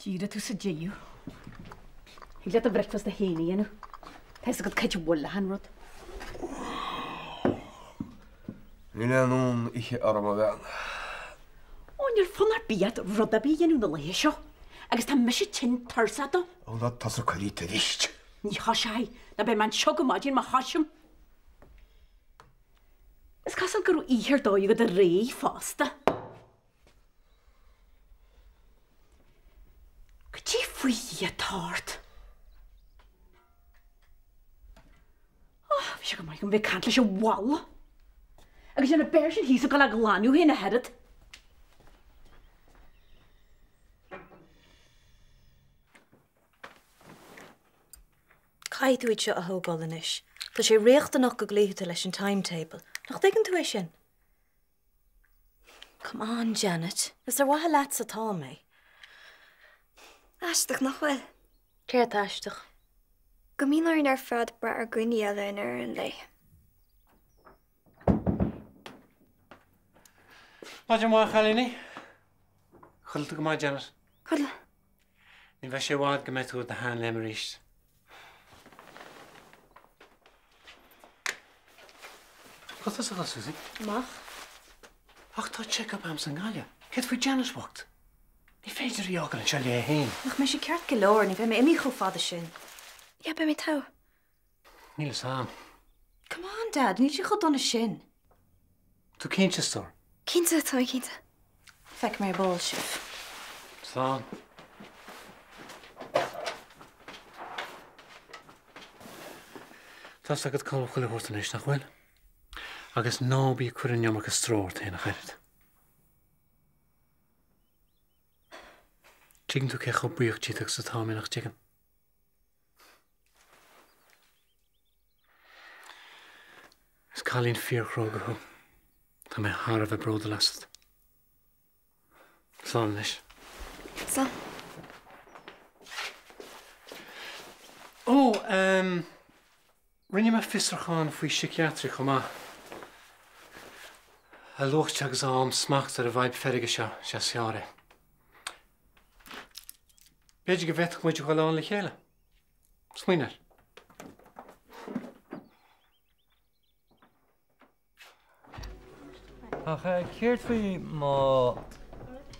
Díra tú sa déú. Hí le a breakfast a héine dhéanú. Tás a go caite bhla hanrod. Ní leanún ihe arm a bhean. Ónir fannar bíad rud a bí dhéanú na léis seo. Agus tá meisi tin tarsa do. Ó na tas a choíte ríist. Ní hasai na be man seo go maidin ma haisiom. Is casal gurú íhir dói go a ré fásta. Go tí faoi a tart. Bhí sé go maith go bheith cant leis a bhall. Agus yna beir sin hís a go le glanú hén a herad. Caithúid seo a thógáil inis. Tá sé réachtanach go gléithúta leis an timetable. Nach dtuigeann tú é sin? Come on, Janet. Is there wathe leat atá mé? Aisteach nach bhfuil. Céir aisteach. Go míonar ar fad bre ar gcuine eile inar an lei. Máidir má chalíní? Chulta go má Janet. Chudla. Ní bheith sé bhád go méid tú na hán lemar ríist. Wat is dat, Susie? Mag? Ach, tá check-up am san gáile. Het faoi Janet wacht. Ní féidir í ágan an seo le héin. Nach mé sé ceart go leir, ní bheith mé imi cho fada sin. Ja, be mé tá. Níl sam. Come on, Dad, ní sé go donna sin. Tú cínte stór? Cínte tá cínte. Feic mé bol sif. Slán. Tás agad calm chuile hórtan éis nach bhfuil. Agus nábí cuireann amach a stróir taonna chairid. Tígann tú cecho buíoch títeach sa táimí nach tígan. Is cálín fíorchróga thu. Tá mé thar a bheith bróda lasad. Slán leis. Slán. Ó, rinne me fisarcháin faoi psichiatri chomá. A lucht agus am smacht ar a bhaid ferige seo se seáre. Beidir go bheith muid go láin le chéile. Smuoinar. Ach, céirt faoi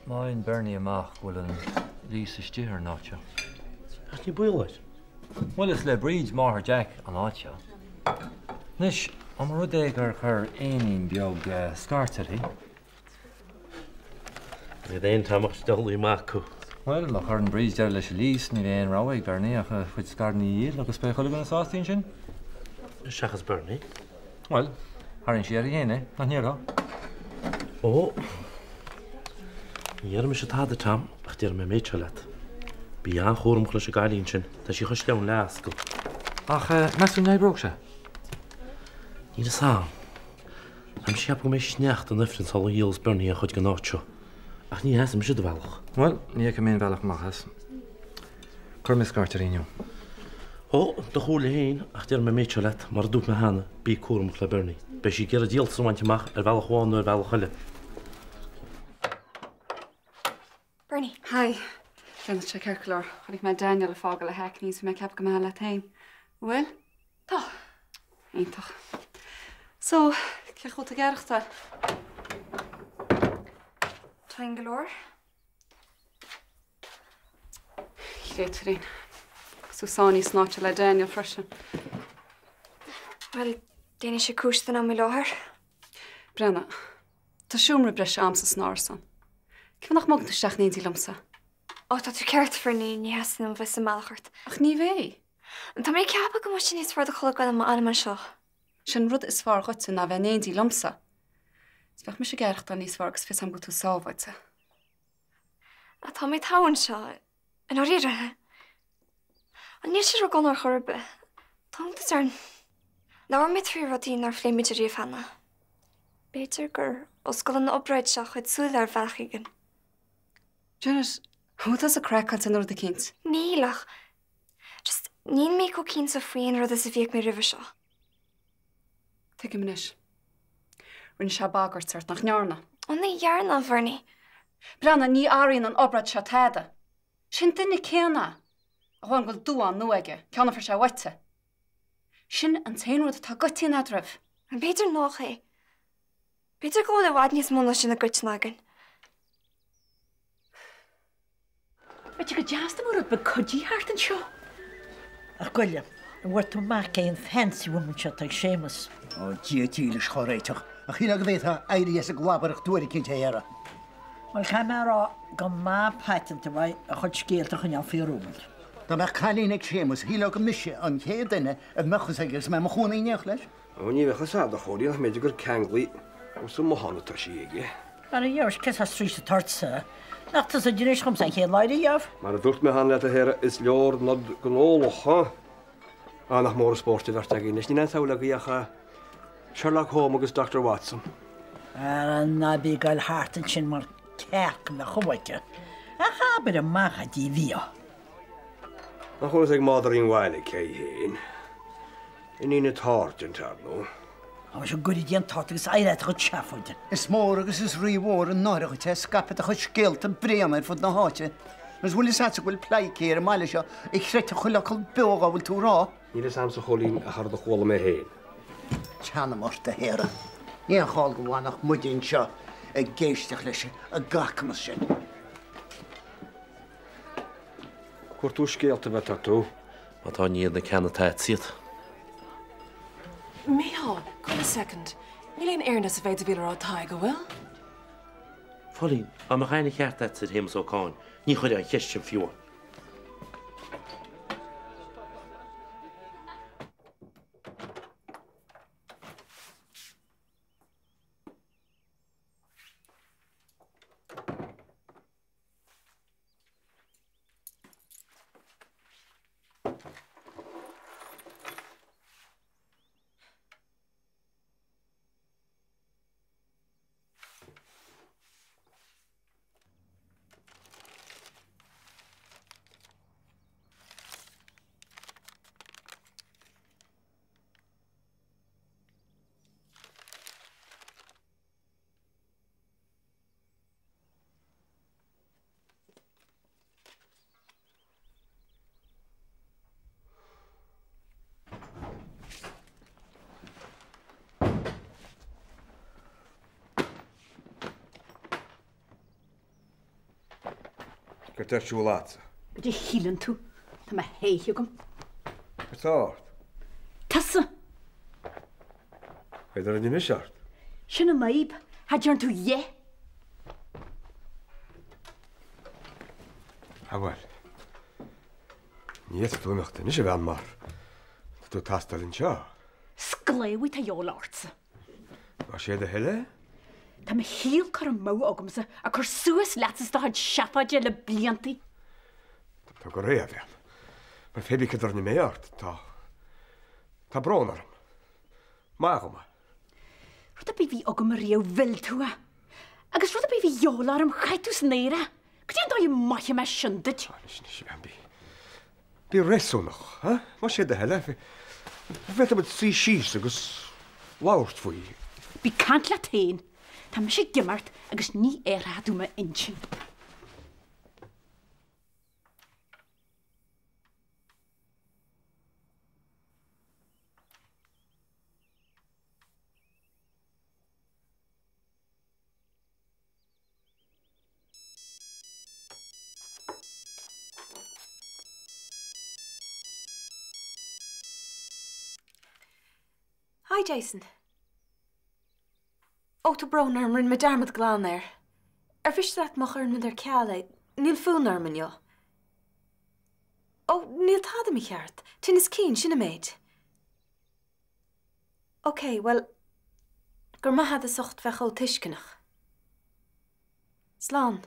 máin Bernie amach bhfuil an lís istíthar náiteo. Ach ní buileid? Well, is le bríd Máthair Jack an áiteo. Nis, am rud é gur chur aonaín beag scartarí. Ní dhéon tamach stelí mac chu. Well, le chur an bríd deir leis lís ní bhéon ráhaigh Bernie ach chuid scarnaí iad agus pe chuile gan sátín sin? Seachas Bernie? Well, tharinn sé ar dhéana, nach níorá. Ó, níar me se táda tam ach dear me méid leat. Bí an chóm chla se gáilín sin, tá sí chus leann leas go. Ach, meú nebróg se? Ní sam. Am siap go mé sneacht an nifrin sal híals Bernie a chud gan áitseo. Ach ní heas am siad bhealach. Well, ní go mén bhealach machas. Chur me scartaríniu. Ó, do chúla héin ach dear me méid leat mar dúb me hána bí chóm chla Bernie. Be sí gur a díal sráintteach ar bhealach bháin ar bhealach chuile. Bernie. Hi. Janet sé ceircolóir. Chnig me Daniel a fágal le heic níos me ceap go me le tain. Bhfuil? Tá. Aintach. So, ce chut a geirechta? Tain golóir? Léitrín. Susání snáte le Daniel freisin. Well, déine sé cústan am mé láthir. Brenna, tá siúmra breis am sa snáir san. Cifnach mag isteach níon dílamsa. Ó, tá tú ceart for ní heasan an bheith sa meachart. Ach ní bhé. Tá mé ceappa go sin níos fuir a chola goil am anam seo. Sin rud is fear chuite na bheith néon dílamsa. Is bheith me sé geirechta níos fear agus fis am go tú sábhaite. A tá mé táhain seo an áíirithe. An níos sé gan ar chorbe. Tátas ar leabhar mé trí rodín ar fléimiidir riomh hena. Béidir gur os go an opráid seo chuid súil ar bhealchaigin. Janet, chutas a crackad an rud a cinint? Nílach. Just níon mé go cín sa faoin rud is a bhíag mé ribh seo. Tuige muis. Rinne se bagart sart nach nearna. An na dhearna, Bernie. Brenna ní áíonn an obrad se taide. Sin duine céanna a bhain goil dúán nuaige ceanna for se waite. Sin an taonrad tá gotíí adrabh. An beidir nach é. Beidir go le bhhaid níos mna sin na goitnagan. Beidir go deasta mar be codí hart an seo. Ach goile, an bhhair tú mac é an fancy woman seo ag sémas. Ó díotílis choréiteach. A chiile go bhétha éirí a glábarach dúirí cinnte éire. Well cha marrá go má patent bhaid a chud scéaltach an fiúmid. Tá me chalín ag sémas, híle go mise an chéad duine a mechas agus me chuna íneach leis. Ó ní bhecha a choirí nach méidir gur cenglaí ó sa mohanatá sí ige. Ar a dhears ce a strís a tartsa. Nachtas a dúnéis chum san chéad leidir jobh? Mar a dúirt me han le a hére is leor nad gnólach, ha? A nach mór a spórti vart a gine. Ní antála gaíocha Sherlock Holmes agus Dr. Watson. Ar an nabí gail hátan sin mar ceach na chuhaite. A chábir a macha dí bhío. Nach chunas ag mádarín bhhaile cé héin. In ína tárt an tar nó. A se goí díon tá agus éire chud seafuide. Is mór agus is riomhór an náirecha te scapad a chud scéalt an bréamaid fud na háte. Mas bhfuil is sa bhfuil pleicéir meile seo ag chreite chuileachil beoga bhfuil tú rá. Ní is am sa cholín a char do chóla mé héin. Teanna mar de héire. Ní an cháil go bhánach mudín seo ag géisteach leis a gachmas sin. Cuir tú scéalta bheith tú? Má tá níiad na ceanna táid siad. Míá, come a second. Ní léon airnas a bheith a bhíle rátá go bhfuil? Fólín, a mar chaine cheartad sa hémas ócáin, ní chuide an cheist sin fiúr. Gur teir siú láta. Beidir hílann tú, tá me héithio gom. Gur tárt. Tasa, Beidir an imiseart. sin an maib, ha dearn tú ye. Ha bhfuil. Níiad tú meachta, ní sé bhean mar. Tú tastal in seo. Scléwi tá jó láirtsa. Má sé de heile? Tá me híl car an mó agamsa a chur suas letas do had siapaide le bliantaí. Tá go ré a bhean. Mar fébi cydar ni méart, tá brónar. Má go ma. Rwyd a byd fi ogam ar riaw fel tŵa. Agus rwyd a byd fi iolar am chaitws neira. Gwydi'n doi maich yma syndyd. Nis i bhean bi. Bi resonach, ha? Má sé de heile. Fe am sí sís agus láirt fwy. Bi cant la tein. Tá me sé gimmart agus ní éradú me insin. Hi, Jason. Ó tú brónarmrin me darmad glán ar. Ar fis dat mach ar mid ar ceala, níl fúnarmin jo. Ó, níl táda mi cheart. Tin is cín sinna méid. Ok, well, gur mahad a socht fech ó tiiscinach. Slán.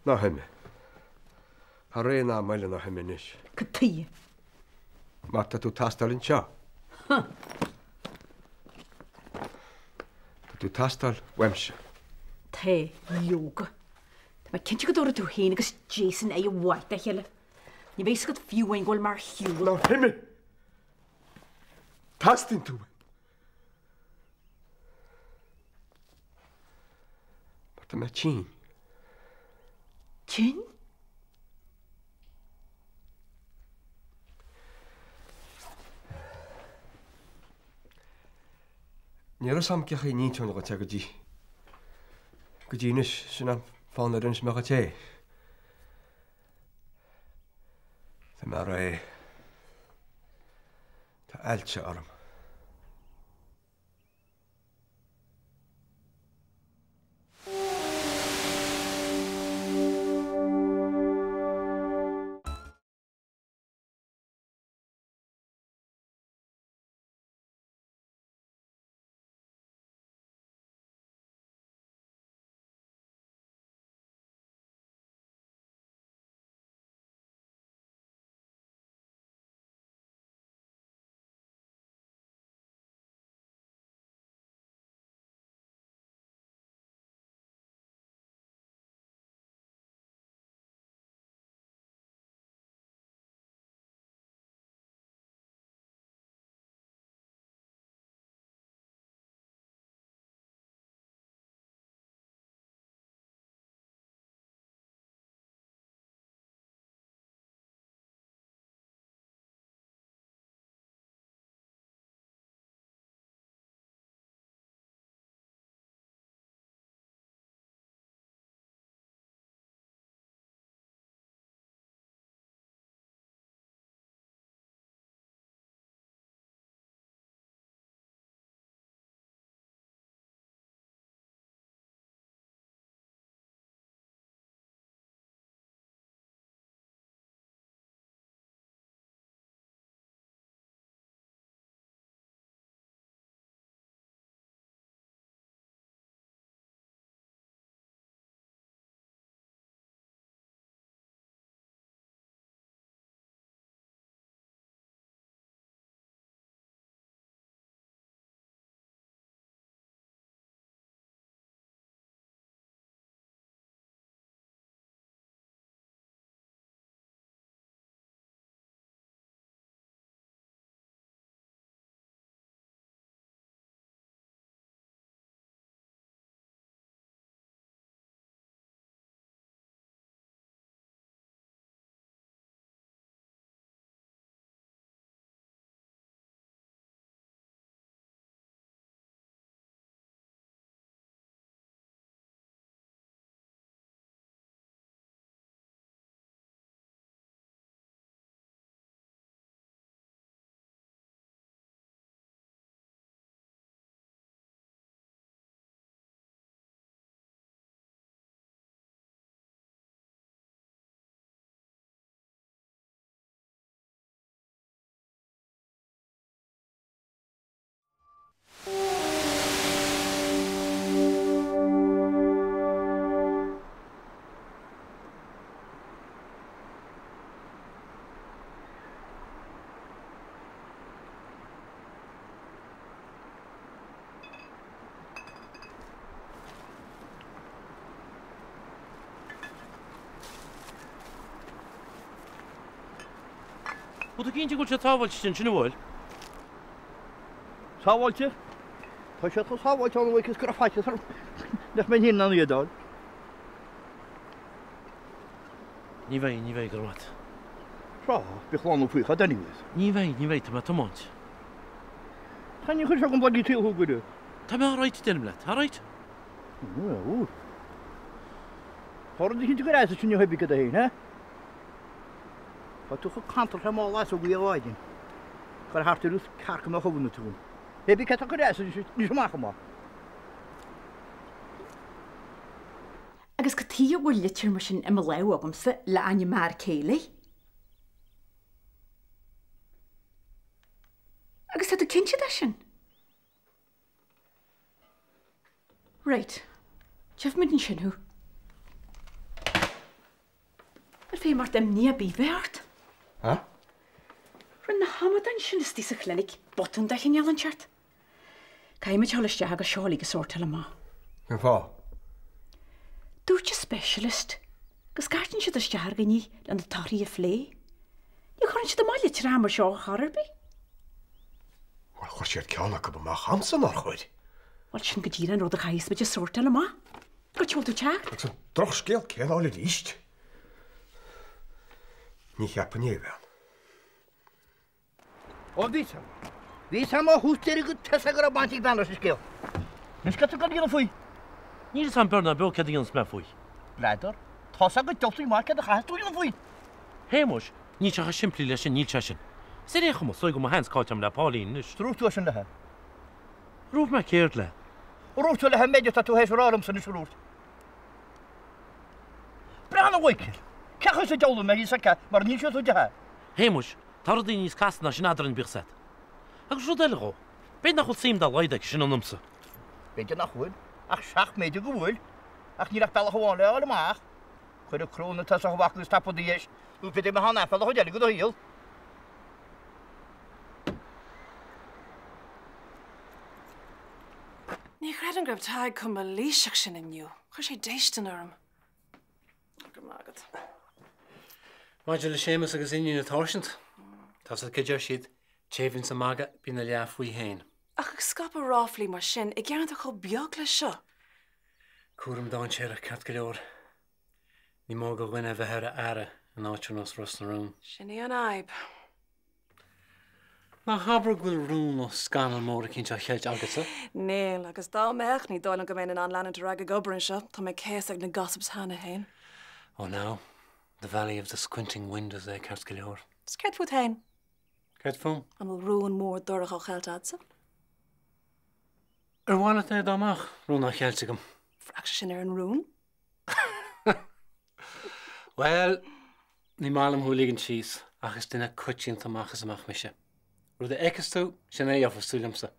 Na hemme. Ha ré ná meile na hemme nis. Cytí. Marta tú tastal in seo. Tú tastal wemse. Tá Hé, yoga. Tá mae cynti go tú hyn agos Jason ei waith a hele. Ni feis gyd fiw ein gol mar hiwl. No, hymmi! Tastyn tu. But dyma Chin. Chin? Nero sam kach ei ni tŵn o gota gydi. Gydi nes sy'n am ffôn ar yns mach o te. Dyma roi... Ta eltio arm. Bwyd o gyn ti gwrdd tafod sy'n sy'n ywyd? Tafod ti? Ta siat o tafod ti o'n wyc ysgwr a ffait ysgwr. Nech mae'n hyn na'n i ydod. Ni fei gyrwad. Ra, bych lan o pwych a dyn niwyd. Ni fei, tyma tymont. Chan i chwyd siag yn bod i til hw gwydw. Ta me arraid i dyn ymlet, arraid? Wel. Hordd i chi'n ti'n gwrdd sy'n yw hebi gyda hyn, he? Wat toch kantel helemaal laat zo weer waaien. Ga hard terug karken nog gewoon toe. Heb ik het ook gedaan, dus niet zo maken maar. Agus go tí bhfuil litir mar sin im lew agamsa le aine mar céala. Agus tá tú cinse de sin? Right. Jeff midden sin hu. Ar fé mar dem ní bí bheart. Ha? Ryn na hamadan sin is tísa chlenig botún da chin jalan chart. Caim me chaliste aga sioli gesort hele ma. Yn ffa? specialist. Gus gartin siad istear gní le na taí a phlé. Ní chuann siad amaiile trámar seo Harby. Wel, chuir siad ceanna go bach hamsan ar chuid. Wel sin go dtír an rud a chais beidir sorta le má. Go teol tú teach? Ag san droch scéal ceanála ríist. Ní cheappa ní bhean. Ó vísa. Vísa má hústéir go tesa go a bantí banna sa scéal. Nus go go díana faoi. Ní san berna be ce díon sme faoi. Bleidir, Tá go dotaí má ce a chaú na faoi. Héimus, ní techa siimplí leis sin ní sin. Sé é chum so go má hens cáitem le Paulín nus. Trúú sin lethe. Rúh me céirt le. Rúú le méidir tú hééis rám san is rút. Brana bhaicil. Cecha sé deola me í sa mar ní tú dethe. Héimus, tar daoine níos casna sin adran bísat. Agus rud eile go. Bé nach chud sim dal leideach sin an numsa. Beidir nach chuil ach seach méidir go bhfuil ach níach tal háin le amach. Chuir a cróna tá a bhaachlas tapodíéis ú beidir me hána fel chuideala go híal. Ní chréad an gribh taid chum a líiseach sin inniu. Chuir sé déistan orm. Gur mágad. Maidir le sémas agus inniu na táisint. Tás a ceidir siad téhann sa maga bí na leaf faoi héin. Ach ag scap a ráflaí mar sin I gceann a chu beag le seo. Cuairm dáin séar a cat go leor. Ní má go ghuine bheith a ara an áitiú nos ros na rún. Sin í an aib. Má habar ghfuil rún ó scanal mór a cinnte chéilt agasa? Níl, agus dá meach ní dóil an go mbein an leanana de rag a gobarin seo, tá mé céas ag na gossips hána hain. Oh no, the valley of the squinting windows é ceart go leor. Scred fút hain. Ceart fún? An bhfuil rún mór dorach ó cheilt adsa. Bhána é dámach rún á chéilte gom. Frach sin ar an rún? Well, ní málam thuúlaigh an síos agus duine cuitín tamachchas amach meise. Rud a échas tú sin é áfas túlamsa.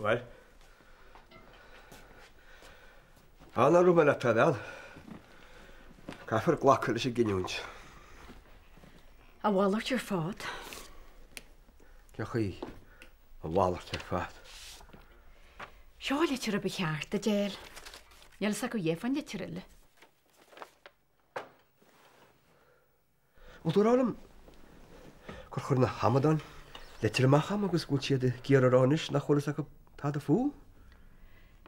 Wel. Anna rúm le pedan. Caafar glacha leis a giniúint. A bhhailart ar fád. Ceach a bhhailart ar fád. Seáile tir a becheart a déal. Neal sa go dhéfan le tirile. Údúrálam gur chur na hamadan le tirmacham agus gúil siad géar aránis nach chulas a go tá a fú?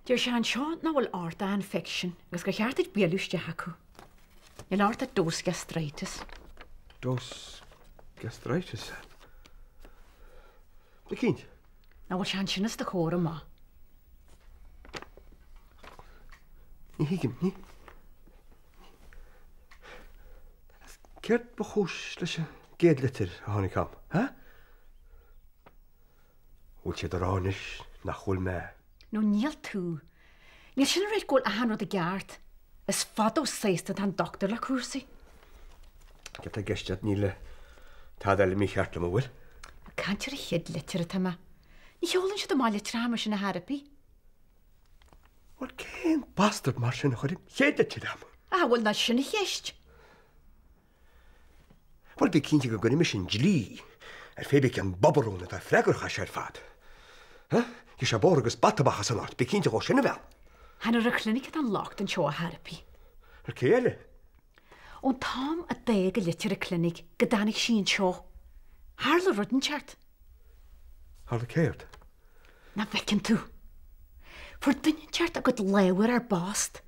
Dúir se an seo ná bhfuil áta an fiction agus go cheartid béalúiste hacu. Neal áta dós gastritis. Dós gastritis? De cínt? Ná bhfuil se an sinnas de chóra má. Ní hiigim, ní? Ceart ba chúis leis a géad litir a tháinig am, ha? Bhfuil siad aránis nach chuil me. nó níl tú. Níl sin réid ggóil a hanrad a geart. Is fad ó séiste an doctor le cuasaí. Get a geistead níle tá eile mí cheart am bhfuil. Cantir a chéad litir a tama. Ní heolann siad amáile tráma sin na Harapí. Wel, cén bastard mar sin chuir chéad litir am. Bhfuil na sinna chéist. Wel, bí cínte go gona sin dlí ar fébic an bobarúna tá freigrcha sé ar fad. Í sé bór agus batabach san áit, bí cínte go sinna bheith. Hanna a clinic an locht an seo a Harapí. Ar céile? Ón tám a déag a litir a clinic go danig sin seo. Harla rudin teart. Harla céirt? Na bhecin tú. Fuair duine teart a go leabhar ar bást.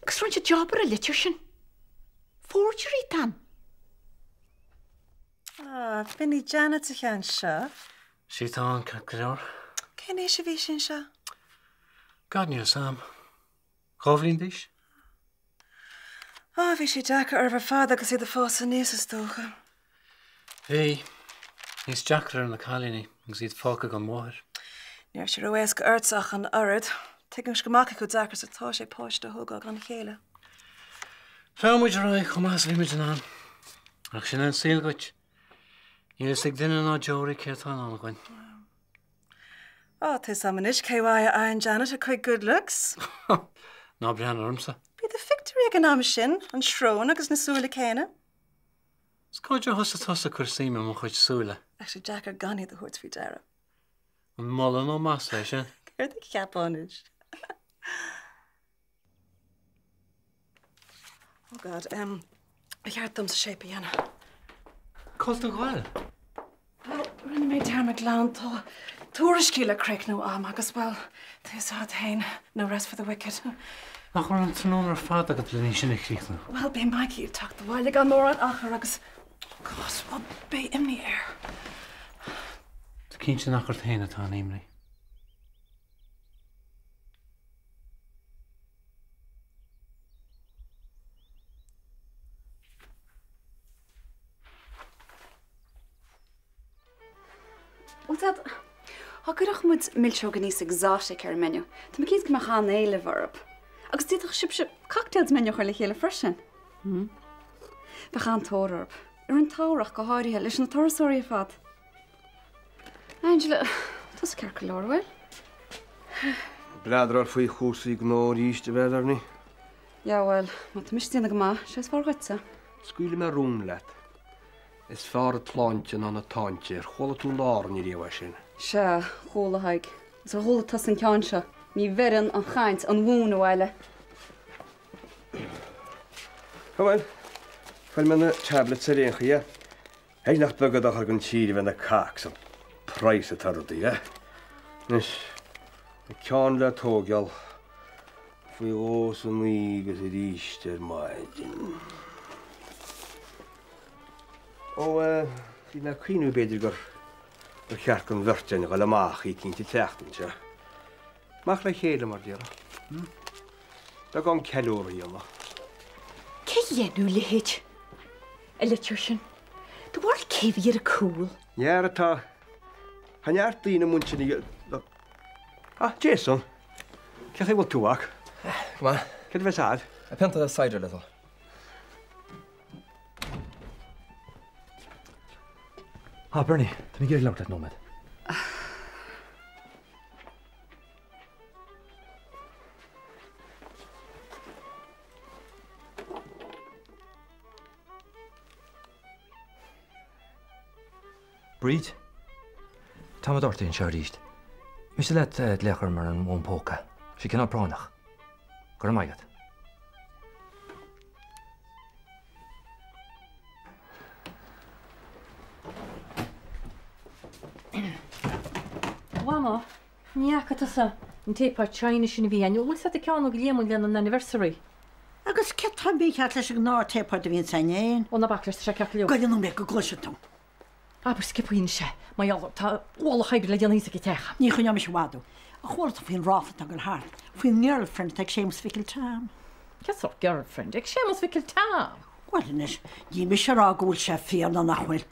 Agus roiint a jobbar a litir sin. Fórtirí tan. Finní Janet a chean seo. Sí tá an ceart go leor. Cén é sé bhí sin seo? Gad níl sam. Chábhlín díis? Bhí sé deacha ar bhar fad agus iad a fós a níos is tócha. Bhí, níos deachrar an na chalíní agus iad fáca go móthir. Níor sé roiéis go airtsach an orad, tuigim go mac go deachar sa tá sé páiste thugad an chéile. Rhaid rhoi chwmas fi mynd yn an. Ach sy'n yn syl gwyd. I'n ysig dyn yn o jori cyrtan o'n gwain. O, te samanish cewai a yn Janet a quite good looks. No brian ormsa. Bydd y ffictory ag yn am sin, yn shrôn agos na sŵl y cena. Sgod jo hosa tosa cwrsi mewn mwch oed sŵle. Actually, Jack ar gani the hwrt fi dara. Yn molyn o mas eisiau. Gyrdd y cap onage. Oh God, I heard them shape again. Cost o gwael? Well, rydyn me dermot lan to. Tourish gila craig no am agos well. There's hard hain, no rest for the wicked. Ach o'n tynôn o'r ffad ag ydyn ni eisiau eich rich nhw. Well, be Mikey you talk the while gan more on achar agos. Gosh, well, be in the air. Dy cyn sy'n achor tein at o'n eimri. Wat dat? Hagurach moet milchoganese exotic ar menu. Tá me cís go chan éile varb. Agus dit sib cocktails menu chuir le chéile freisin. Ba chan tórarb. An tárach go háirithe leis na torasóí fad. Angela, tas ceir lorhfuil? Bladrar faoi chwsaí gnóir íste bheith arni. Ja, wel, má mistíanana go má, sé fághaitsa. Scuile me rúm leat. Is far a tláinte an a táinte ar chola tú lár ní réha sin. Se, chola haig. Is a chola tas an cean seo. Ní veran an chaint an bhún bhile. Wel, fel me na tablet sa réon chi, Heag nach bygad ar gan tíri fe na cac sa price a tardi, Nis, y cian le togial, fwy os yn mwygas i'r eistedd maedyn. O, sydd na cwynw bedr gyr charc yn fyrtyn gael y mach i cyn ti techtyn, tia. Mach le cheil yma'r dira. Da gan celwr i yma. Ceienw le hyd. Electrician. Dy war cefi'r y cwl. Iar y ta. Hanniar dyn y mwyntiau ni... Ah, Jason. Cech ei weld tŵach. Come on. Cedd fe sad? I pent a cider little. Ah, Bernie, ta ni gyr lawr at nomad. Breed? Tá dorta in seir ríist. Mis le lechar mar an món póca. Si cinná pránach. Gur maigad. Wama, niaca tasa. Yn teip ar China sy'n i fi anio. Wyl sa dy cian o giliam yn an anniversary. Agus ce tan bí ceart leis an ná tépá a bhíon san éin. O na baclas sa ceaclio. Gailin nó me go gluise tú. Aber skip hyn se. Mae alw, ta wala haibr le dianais ag i techa. Ní chuine mis wadú. A chwrdd fi'n rafat ag yr hart. Fi'n girlfriend tag Seamus ficil tam. Cas o'r girlfriend? Ag Seamus ficil tam? Wel, nes, di mi siar agwyl se ffiar na nachwyl.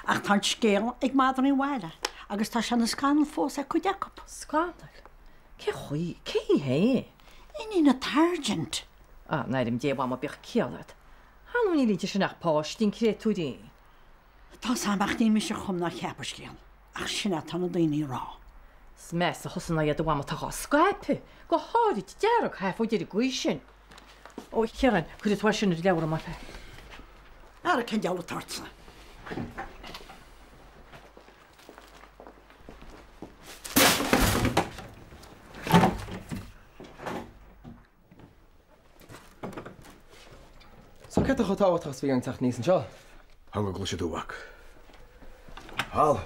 Ach tan sgel ag madr i'n wael. Agus ta sian ysganol ffos a cwydacop. Sganol? Ce chwi? Ce hi he? Yn a targent. Ah, na ddim di wama bych cialad. Hanw ni lidi sy'n ach pos, di'n cretu di. Tá samach ní mis chum na cheapar scéal. Ach sinna tan daoine rá. Smes a hosanna iad wama tá skype. Go hádi ti derog hef o dir gwysin. O, Kieran, cwyd y twasin yr lewr yma fe. Ar y cyn diawl o tartsa. So cedd o'ch o tawad chas fi gan tach nis yn sio? Hango glwysio dŵag. Hal.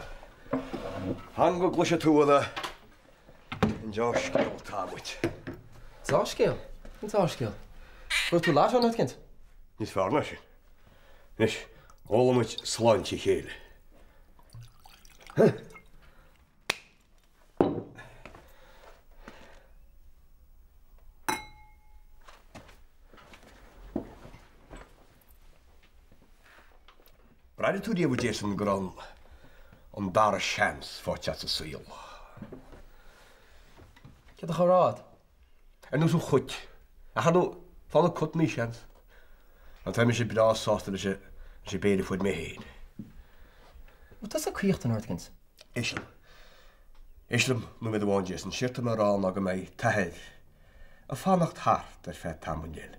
Hango glwysio tŵad yn jo sgil tawyd. Tá sgil? Yn tá sgil? Rwy'n tŵ las o'n gynt? Nis farna sy'n. Nis, ôl am wyt slant i cheil. Braidd tu di efo Jason Gron, ond dar y siams fod at y syl. Cedd o'ch o rad? Enw sy'n chwyd, a hanw ffon y cwt ni siams. An tá sé bra sásta sé béidir fuid mé héad. Tá a chuocht an organs? Islam. Islam nu mé bháin an siirta mar rá a go méid tahéir. A fannacht hart ar fé tamúil.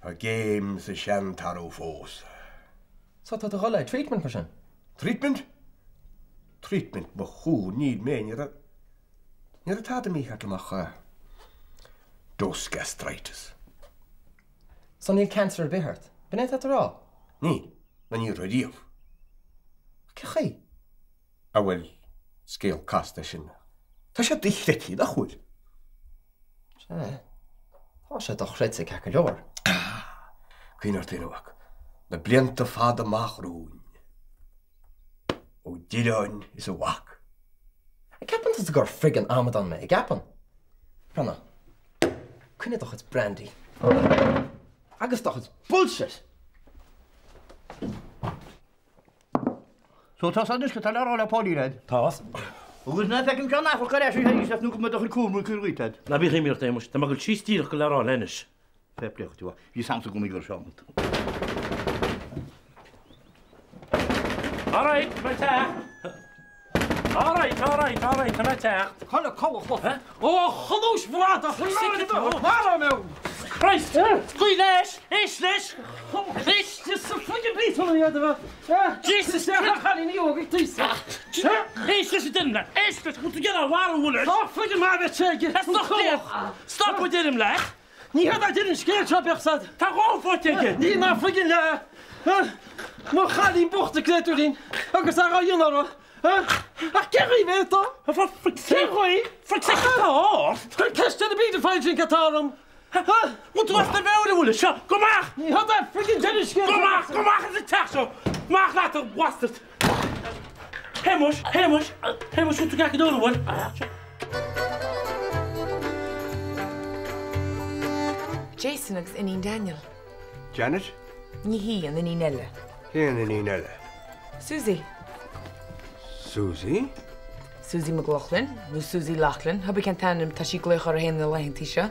A géim sa sean tarú fós. Sa tá a gáile treatment mar sin? Treatment? Treatment ba chú níd mé ní a tá mí amach dos gastritis. San níl cancer ar bithart? Ben é rá? Ní, na ní rodíomh. Ceché? A bhfuil scéal casta sin. Tá sé dichtetí a chuid. Tá sé do chréid sé ce go leor. Cuinar tíach, na blianta fád amachrún. Ó díráin is a wach. I gapan is gur friggin amadan me, I gapan. Rana, cynne doch it's brandy. Agus doch it's bullshit. So tá sannis go tal ará le pólíreid? Tás? Agus na fecinn gan nach gar éis héis nú go me doch cúmú cúríteid. Na bí mí téimus, Tá go sítíach go lerá lenis. Feplecht tú, hí samsa go mí gur seámut. All right, my tech. All right, my tech. Chola cóch, huh? Oh, cholús bhráda, Christ! Squeeze! Isles! This is a fucking beat on the other. Jesus, they're not calling you over this. Isles didn't that. Isles, put together a war woman. Oh, fucking mother, check it. That's not clear. Stop with him, lad. Ní had didn't scare chop yourself. Tá go for ticket. Ní na fucking Mo chalín bochta créúín agus a dionara. A ceí méta? For Tá ceiste a bíidir fáil sin catám. Wat was de wel willen? Zo, kom maar! Ní had friggin tennis. Kom maar, het is echt zo. Maak later was het. Hemos, wat ga ik doen hoor? Jason agus iní Daniel. Janet? Ní hí an iní Nelle. Céan in Nelle. Susie. Susie? Susie McLaughlin, nó Susie Lachlan, hab ik an tannim tá sí gluch ar a héna le hen tíise.